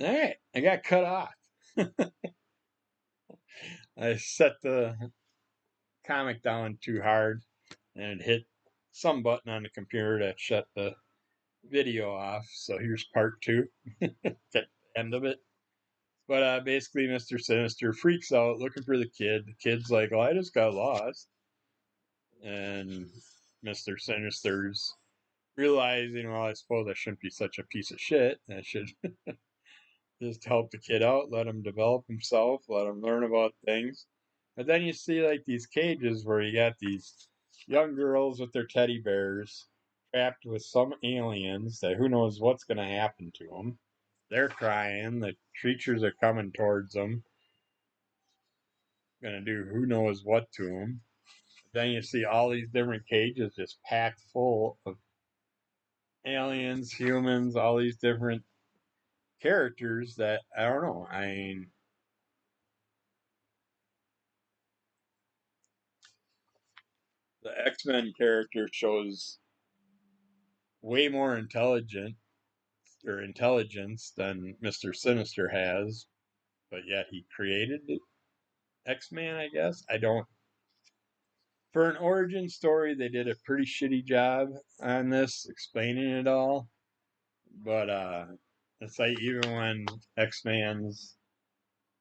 All right, I got cut off. I set the comic down too hard and it hit some button on the computer that shut the video off. So here's part two, the end of it. But basically, Mr. Sinister freaks out looking for the kid. The kid's like, "Oh, I just got lost." And Mr. Sinister's realizing, well, I suppose I shouldn't be such a piece of shit. I should just help the kid out, let him develop himself, let him learn about things. But then you see like these cages where you got these young girls with their teddy bears trapped with some aliens that who knows what's going to happen to them. They're crying. The creatures are coming towards them, going to do who knows what to them. Then you see all these different cages just packed full of aliens, humans, all these different characters that I don't know. I mean, the X-Men character shows way more intelligence than Mr. Sinister has, but yet he created X-Man, I guess. I don't For an origin story, they did a pretty shitty job on this, explaining it all. But it's like even when X-Man's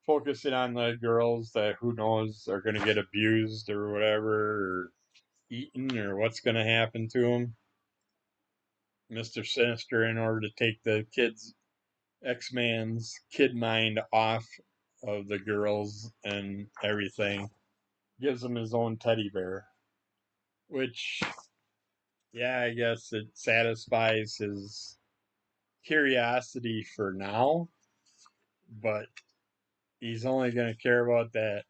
focusing on the girls that who knows are going to get abused or whatever, or eaten, or what's going to happen to them. Mr. Sinister, in order to take the kids, X-Man's kid mind off of the girls and everything, gives him his own teddy bear, which, yeah, I guess it satisfies his curiosity for now, but he's only going to care about that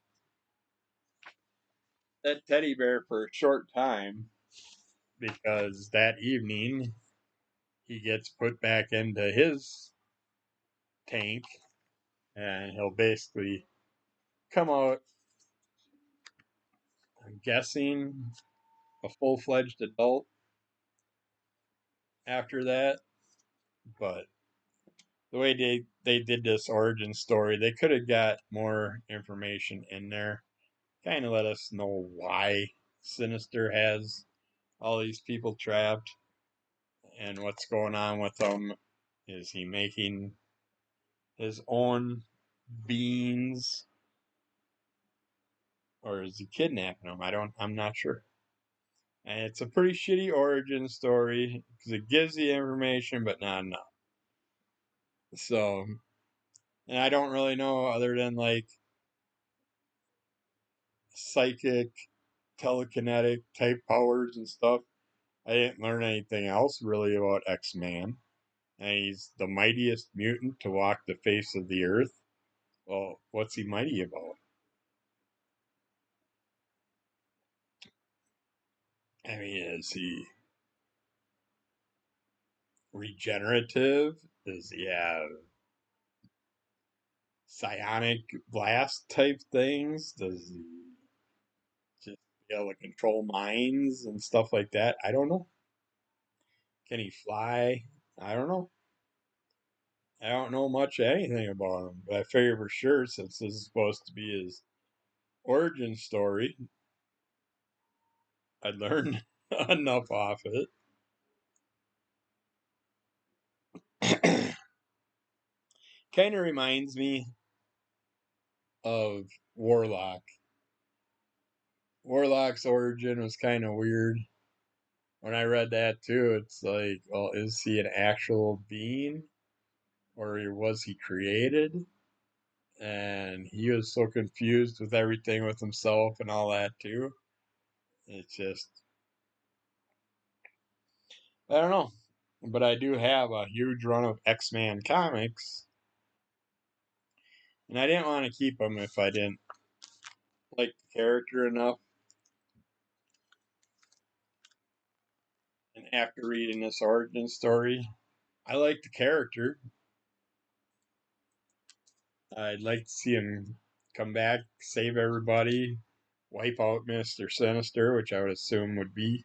teddy bear for a short time because that evening he gets put back into his tank and he'll basically come out, I'm guessing, a full-fledged adult after that. But the way they did this origin story, they could have got more information in there. Kind of let us know why Sinister has all these people trapped and what's going on with them. Is he making his own beings or is he kidnapping them? I'm not sure. And it's a pretty shitty origin story because it gives the information, but not enough. So, and I don't really know other than like psychic, telekinetic type powers and stuff. I didn't learn anything else really about X-Man. And he's the mightiest mutant to walk the face of the earth. Well, what's he mighty about? I mean, is he regenerative? Does he have psionic blast type things? Does he just be able to control minds and stuff like that? I don't know. Can he fly? I don't know. I don't know much of anything about him, but I figure for sure since this is supposed to be his origin story, I'd learn enough off it. Kind of reminds me of Warlock. Warlock's origin was kind of weird. When I read that too, it's like, well, is he an actual being or was he created? And he was so confused with everything with himself and all that too. It's just, I don't know. But I do have a huge run of X-Men comics, and I didn't want to keep them if I didn't like the character enough. And after reading this origin story, I like the character. I'd like to see him come back, save everybody, wipe out Mr. Sinister, which I would assume would be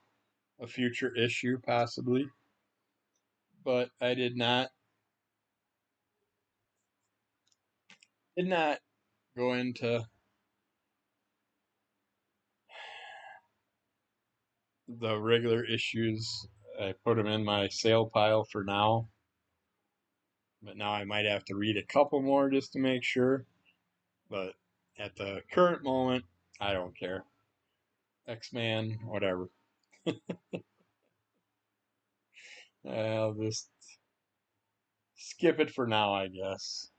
a future issue, possibly. But I did not Did not go into the regular issues. I put them in my sale pile for now, but now I might have to read a couple more just to make sure. But at the current moment, I don't care. X-Man, whatever. I'll just skip it for now, I guess.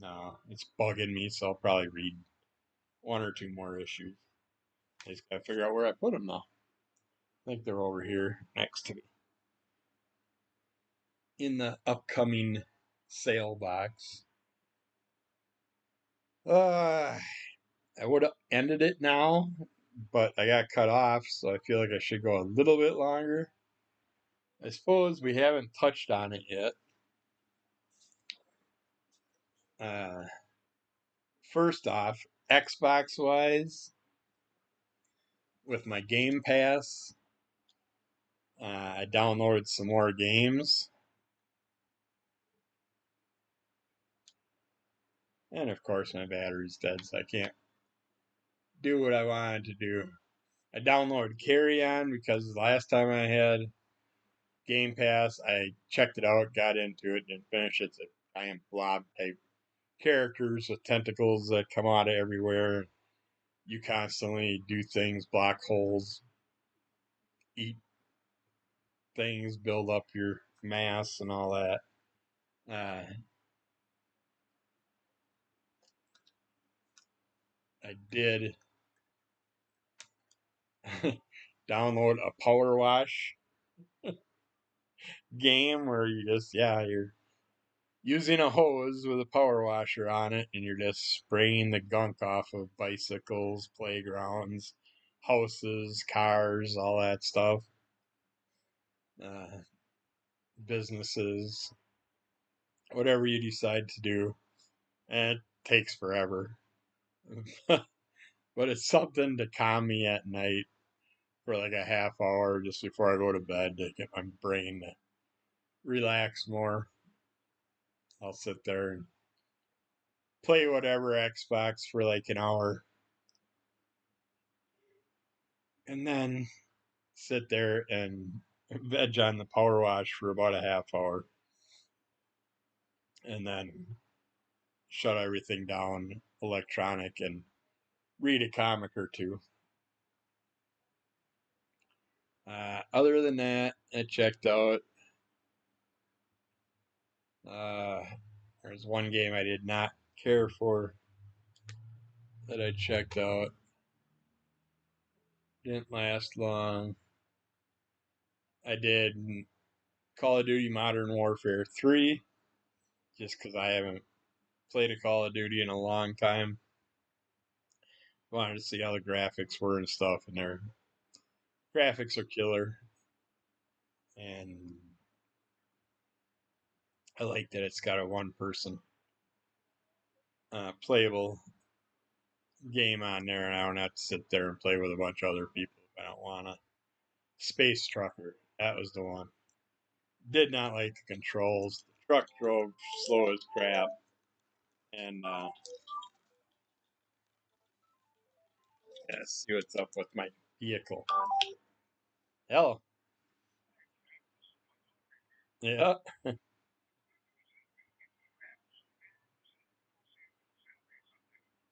No, it's bugging me, so I'll probably read one or two more issues. I just gotta figure out where I put them now. I think they're over here next to me in the upcoming sale box. I would have ended it now, but I got cut off, so I feel like I should go a little bit longer. I suppose we haven't touched on it yet. Uh, First off, Xbox wise, with my Game Pass, I downloaded some more games. And of course, my battery's dead, so I can't do what I wanted to do. I downloaded Carry On because the last time I had Game Pass, I checked it out, got into it, didn't finish it. It's a giant blob type characters with tentacles that come out of everywhere. You constantly do things, block holes, eat things, build up your mass, and all that. I did download a power wash game where you're using a hose with a power washer on it, and you're just spraying the gunk off of bicycles, playgrounds, houses, cars, all that stuff. Businesses, whatever you decide to do. And it takes forever. But it's something to calm me at night for like a half hour just before I go to bed to get my brain to relax more. I'll sit there and play whatever Xbox for like an hour and then sit there and veg on the power wash for about a half hour and then shut everything down electronic and read a comic or two. Other than that, I checked out. There's one game I did not care for that I checked out. Didn't last long. I did Call of Duty Modern Warfare 3, just because I haven't played a Call of Duty in a long time. Wanted to see how the graphics were and stuff, and their graphics are killer. And I like that it's got a one person playable game on there, and I don't have to sit there and play with a bunch of other people if I don't want to. Space Trucker, that was the one. Did not like the controls. The truck drove slow as crap. And let's see what's up with my vehicle. Hell, yeah,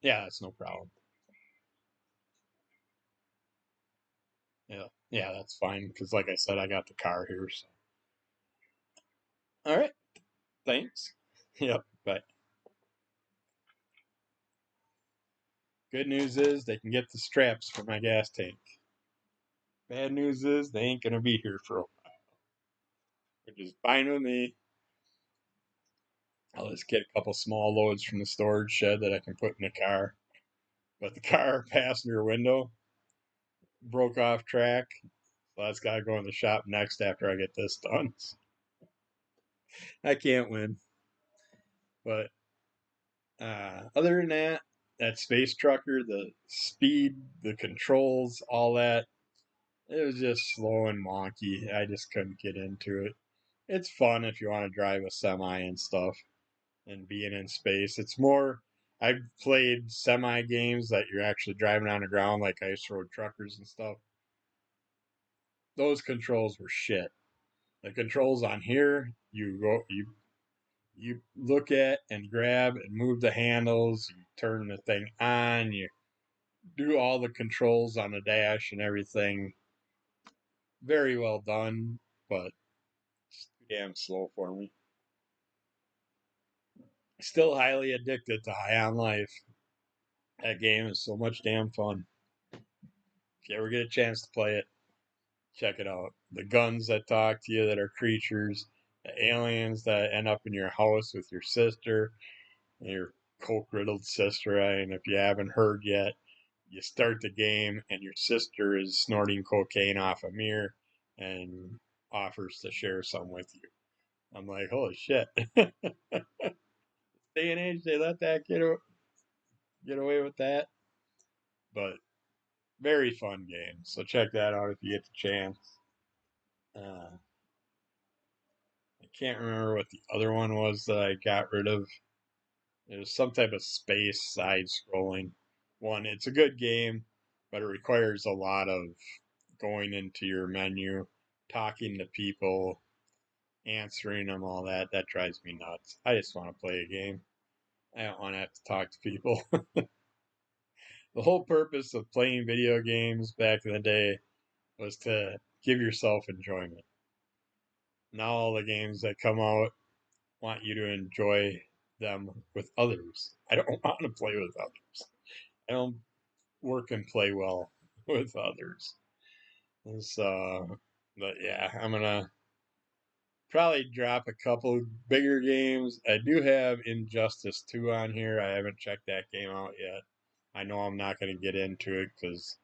yeah, that's no problem. Yeah, yeah, that's fine because, like I said, I got the car here. So, all right, thanks. Yep, but good news is they can get the straps for my gas tank. Bad news is they ain't gonna be here for a while, which is fine with me. I'll just get a couple small loads from the storage shed that I can put in the car. But the car passenger window broke off track, so that's got to go in the shop next after I get this done. I can't win. But other than that, that space trucker, the speed, the controls, all that, it was just slow and wonky. I just couldn't get into it. it's fun if you want to drive a semi and stuff and being in space. It's more. I've played semi games that you're actually driving on the ground, like Ice Road Truckers and stuff. Those controls were shit. The controls on here, you look at and grab and move the handles, you turn the thing on, you do all the controls on the dash and everything. Very well done, but it's too damn slow for me. Still highly addicted to High on Life. That game is so much damn fun. If you ever get a chance to play it, check it out. The guns that talk to you that are creatures, the aliens that end up in your house with your sister, and your coke riddled sister. And if you haven't heard yet, you start the game and your sister is snorting cocaine off a mirror and offers to share some with you. I'm like, holy shit. Day and age, they let that get away with that. But very fun game. So check that out if you get the chance. I can't remember what the other one was that I got rid of. It was some type of space side scrolling one. It's a good game, but it requires a lot of going into your menu, talking to people, answering them, all that. That drives me nuts. I just want to play a game. I don't want to have to talk to people. The whole purpose of playing video games back in the day was to give yourself enjoyment. Now all the games that come out want you to enjoy them with others. I don't want to play with others. I don't work and play well with others. So, but yeah, I'm gonna probably drop a couple bigger games. I do have Injustice 2 on here. I haven't checked that game out yet. I know I'm not going to get into it because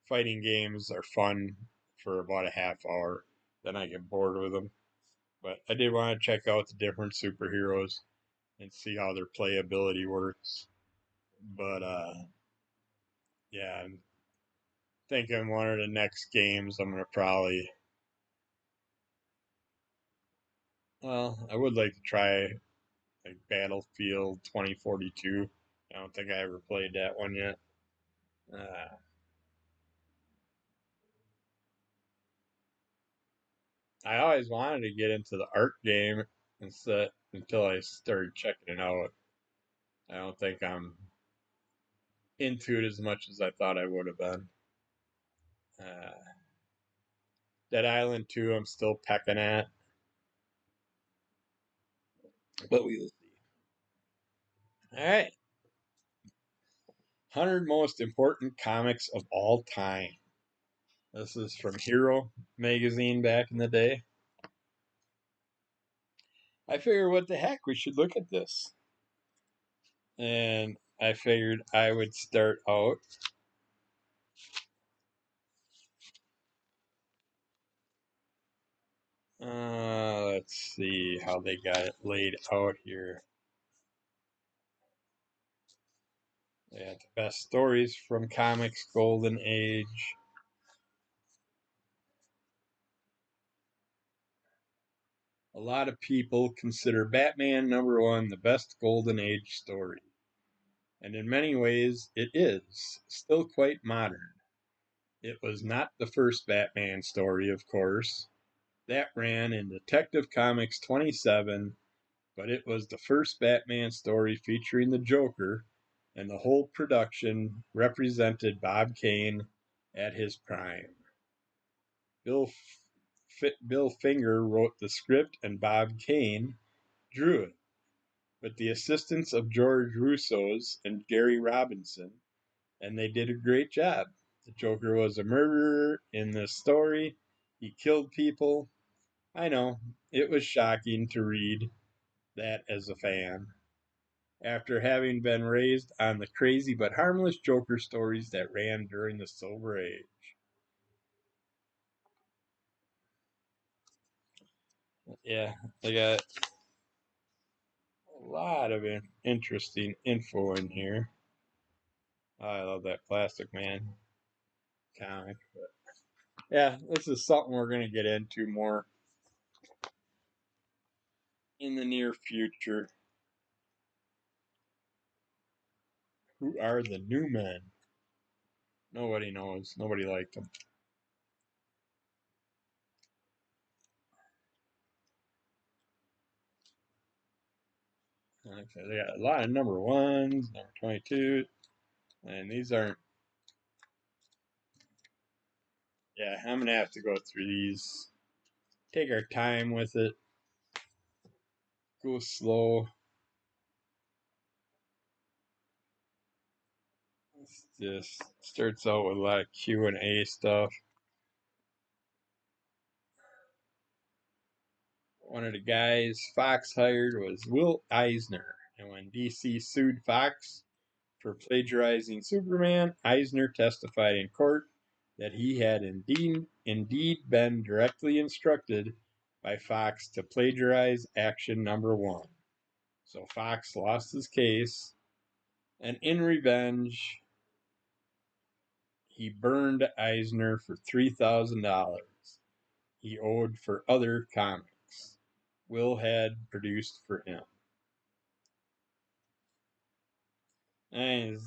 fighting games are fun for about a half hour. Then I get bored with them. But I did want to check out the different superheroes and see how their playability works. But yeah, I'm thinking one of the next games I'm going to probably. Well, I would like to try like Battlefield 2042. I don't think I ever played that one yet. Uh, I always wanted to get into the art game until I started checking it out. I don't think I'm into it as much as I thought I would have been. Uh, Dead Island 2, I'm still pecking at, but we will see. All right. 100 most important comics of all time. This is from Hero magazine back in the day. I figured, what the heck, we should look at this. And I figured I would start out. Let's see how they got it laid out here. They had the best stories from comics golden age. A lot of people consider Batman #1 the best golden age story. And in many ways, it is still quite modern. It was not the first Batman story, of course. That ran in Detective Comics 27, but it was the first Batman story featuring the Joker, and the whole production represented Bob Kane at his prime. Bill Finger wrote the script and Bob Kane drew it, with the assistance of George Russo's and Gary Robinson, and they did a great job. The Joker was a murderer in this story. He killed people. I know, it was shocking to read that as a fan, after having been raised on the crazy but harmless Joker stories that ran during the Silver Age. Yeah, they got a lot of interesting info in here. Oh, I love that Plastic Man comic. But yeah, this is something we're going to get into more in the near future. Who are the new men? Nobody knows. Nobody liked them. Okay, they got a lot of number ones, number 22, and these aren't. Yeah, I'm gonna have to go through these. Take our time with it. Go slow. This starts out with a lot of Q&A stuff. One of the guys Fox hired was Will Eisner, and when DC sued Fox for plagiarizing Superman, Eisner testified in court that he had indeed been directly instructed by Fox to plagiarize action number one. So Fox lost his case, and in revenge, he burned Eisner for $3,000 he owed for other comics Will had produced for him. And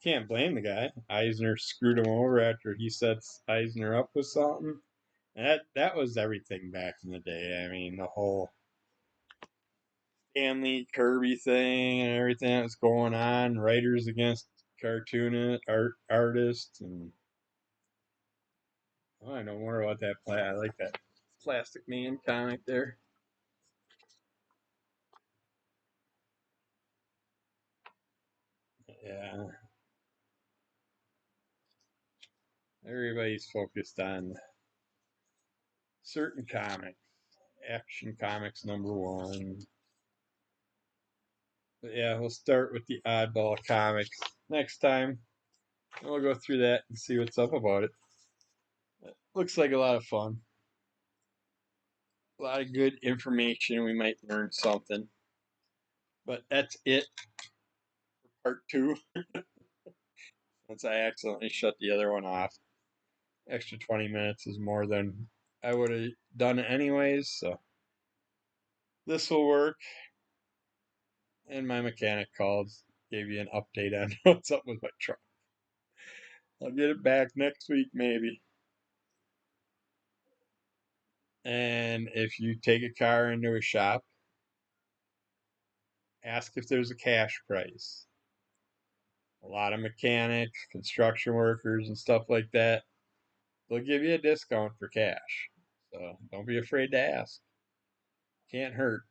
can't blame the guy. Eisner screwed him over after he sets Eisner up with something. And that was everything back in the day. I mean, the whole Stanley Kirby thing and everything that was going on, writers against cartoonists, artists, and I know more about that. I like that Plastic Man comic there. Yeah, everybody's focused on certain comics. Action Comics number one. But yeah, we'll start with the oddball comics next time. And we'll go through that and see what's up about it. Looks like a lot of fun. A lot of good information. We might learn something. But that's it for part two. Since I accidentally shut the other one off. Extra 20 minutes is more than I would have done anyways. So this will work. And my mechanic called, gave you an update on what's up with my truck. I'll get it back next week, maybe. And if you take a car into a shop, ask if there's a cash price. A lot of mechanics, construction workers, and stuff like that, they'll give you a discount for cash. So don't be afraid to ask. Can't hurt.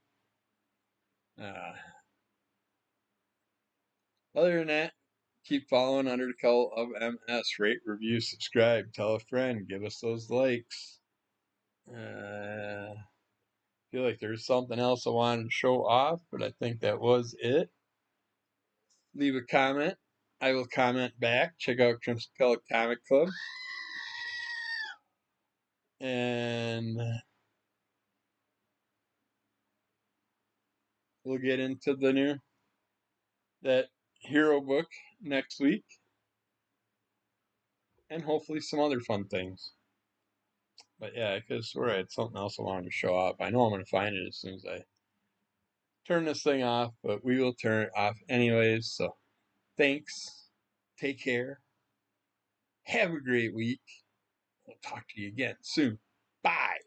Uh, Other than that, keep following under the Cowl of MS. Rate, review, subscribe, tell a friend, give us those likes. Feel like there's something else I wanted to show off, but I think that was it. Leave a comment. I will comment back. Check out Crimson Colored Comic Club. And we'll get into that hero book next week. And hopefully some other fun things. But yeah, because I had something else I wanted to show off. I know I'm going to find it as soon as I turn this thing off, but we will turn it off anyways. So thanks. Take care. Have a great week. We'll talk to you again soon. Bye.